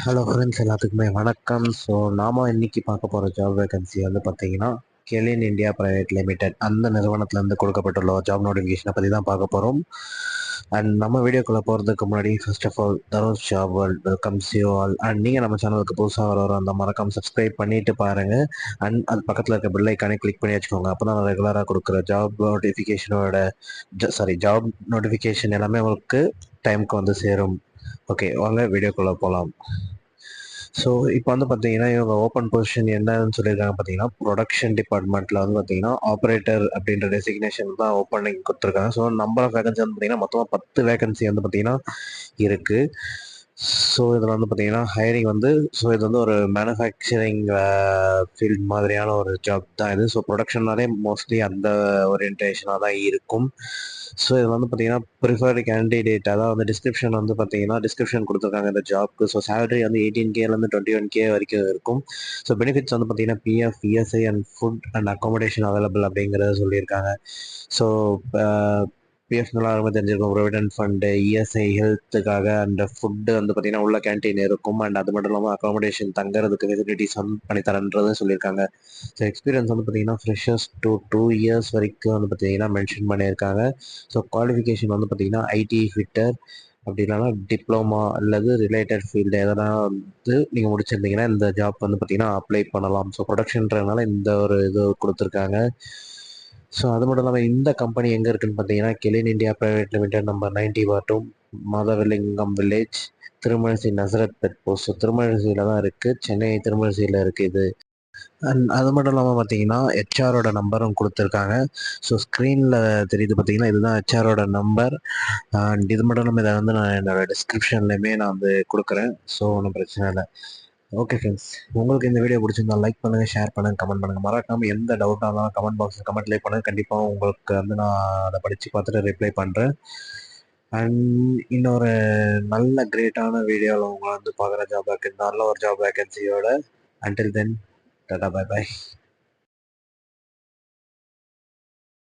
Hello friends, எல்லாத்துக்குமே வணக்கம். So நாம இன்னைக்கு பார்க்க போகிற ஜாப் வேகன்சி வந்து பார்த்தீங்கன்னா கெலின் இந்தியா பிரைவேட் லிமிடெட் அந்த நிறுவனத்திலேருந்து கொடுக்கப்பட்டுள்ள ஜாப் நோட்டிஃபிகேஷனை பற்றி தான் பார்க்க போகிறோம். அண்ட் நம்ம வீடியோக்குள்ளே போகிறதுக்கு முன்னாடி ஃபர்ஸ்ட் ஆஃப் ஆல் தரோஸ் job world welcomes you all. And நீங்கள் நம்ம சேனலுக்கு புதுசாக வர அந்த மறக்காம சப்ஸ்கிரைப் பண்ணிட்டு பாருங்கள். அண்ட் அது பக்கத்தில் இருக்க பெல் ஐக்கானே கிளிக் பண்ணி வச்சுக்கோங்க. அப்போ தான் ரெகுலராக கொடுக்குற ஜாப் நோட்டிஃபிகேஷன் எல்லாமே உங்களுக்கு டைமுக்கு வந்து சேரும். ஓகே, வாங்க வீடியோக்குள்ளே போகலாம். ஸோ இப்போ வந்து பார்த்தீங்கன்னா இவங்க ஓப்பன் பொசிஷன் என்னன்னு சொல்லியிருக்காங்க பார்த்தீங்கன்னா ப்ரொடக்ஷன் டிபார்ட்மெண்ட்டில் வந்து பார்த்தீங்கன்னா ஆப்ரேட்டர் அப்படின்ற டெசிக்னேஷன் தான் ஓப்பனிங் கொடுத்துருக்காங்க. ஸோ நம்பர் ஆஃப் வேகன்சி வந்து பார்த்தீங்கன்னா மொத்தமாக 10 வேகன்சி வந்து பார்த்தீங்கன்னா இருக்குது. ஸோ இதில் வந்து பார்த்தீங்கன்னா ஹையரிங் வந்து இது வந்து ஒரு மேனுஃபேக்சரிங் ஃபீல்ட் மாதிரியான ஒரு ஜாப் தான் இது. ஸோ ப்ரொடக்ஷன்னாலே மோஸ்ட்லி அந்த ஓரியன்டேஷனாக தான் இருக்கும். ஸோ இது வந்து பார்த்தீங்கன்னா ப்ரிஃபர்டு கேண்டிடேட், அதாவது வந்து டிஸ்கிரிப்ஷன் கொடுத்துருக்காங்க இந்த ஜாப்க்கு. ஸோ சேலரி வந்து 18Kலேருந்து 21K வரைக்கும் இருக்கும். ஸோ பெனிஃபிட்ஸ் வந்து பார்த்தீங்கன்னா PF, ESI and food and accommodation available அப்படிங்கிறத சொல்லியிருக்காங்க. ஸோ பிஎஃப் எல்லாருமே தெரிஞ்சிருக்கும், ப்ரொவிடென்ட் ஃபண்டு, இஎஸ்ஐ ஹெல்த்துக்காக அண்ட் ஃபுட்டு வந்து பார்த்தீங்கன்னா உள்ள கேன்டீன் இருக்கும். அண்ட் அது மட்டும் இல்லாமல் அக்காமடேஷன் தங்குறதுக்கு ஃபெசிலிட்டிஸ் வந்து பண்ணித்தரன்றதை சொல்லியிருக்காங்க. ஸோ எக்ஸ்பீரியன்ஸ் வந்து பார்த்தீங்கன்னா ஃப்ரெஷர்ஸ் 2 இயர்ஸ் வரைக்கும் வந்து பார்த்தீங்கன்னா மென்ஷன் பண்ணியிருக்காங்க. ஸோ குவாலிஃபிகேஷன் வந்து பார்த்தீங்கன்னா ஐடி ஃபிட்டர், அப்படி இல்லைனா டிப்ளமா அல்லது ரிலேட்டட் ஃபீல்டு எதனா வந்து நீங்கள் முடிச்சிருந்தீங்கன்னா இந்த ஜாப் வந்து பார்த்தீங்கன்னா அப்ளை பண்ணலாம். ஸோ ப்ரொடக்ஷன்றதுனால இந்த ஒரு இது கொடுத்துருக்காங்க. ஸோ அது மட்டும் இல்லாமல் இந்த கம்பெனி எங்கே இருக்குன்னு பார்த்தீங்கன்னா Kelin India private limited number 90/2 Madhavalingam village, Thirumazhisai Nazarethpet post. So திருமழிசையில் தான் இருக்குது, சென்னை திருமழிசையில் இருக்குது இது. அண்ட் அது மட்டும் இல்லாமல் பார்த்தீங்கன்னா ஹெச்ஆரோட நம்பரும் கொடுத்துருக்காங்க. ஸோ ஸ்க்ரீனில் தெரியுது பார்த்தீங்கன்னா இதுதான் ஹெச்ஆரோட நம்பர். அண்ட் இது மட்டும் இல்லாமல் இதை வந்து நான் என்னோட டிஸ்கிரிப்ஷன்லையுமே நான் வந்து கொடுக்குறேன். ஸோ ஒன்றும் பிரச்சனை இல்லை. ஓகே ஃப்ரெண்ட்ஸ், உங்களுக்கு இந்த வீடியோ பிடிச்சிருந்தா லைக் பண்ணுங்கள், ஷேர் பண்ணுங்கள், கமெண்ட் பண்ணுங்கள். மறக்காமல் எந்த டவுட்டாக இருந்தாலும் கமெண்ட் பாக்ஸில் கமெண்ட்லேயே பண்ணுங்கள். கண்டிப்பாக உங்களுக்கு வந்து நான் அதை படித்து பார்த்துட்டு ரிப்ளை பண்ணுறேன். அண்ட் இன்னொரு நல்ல கிரேட்டான வீடியோவில் உங்களை வந்து பார்க்குற ஜாப் வேக்கன்சி, நல்ல ஒரு ஜாப் வேக்கன்சியோட. அன்டில் தென், டாடா, பை பாய்.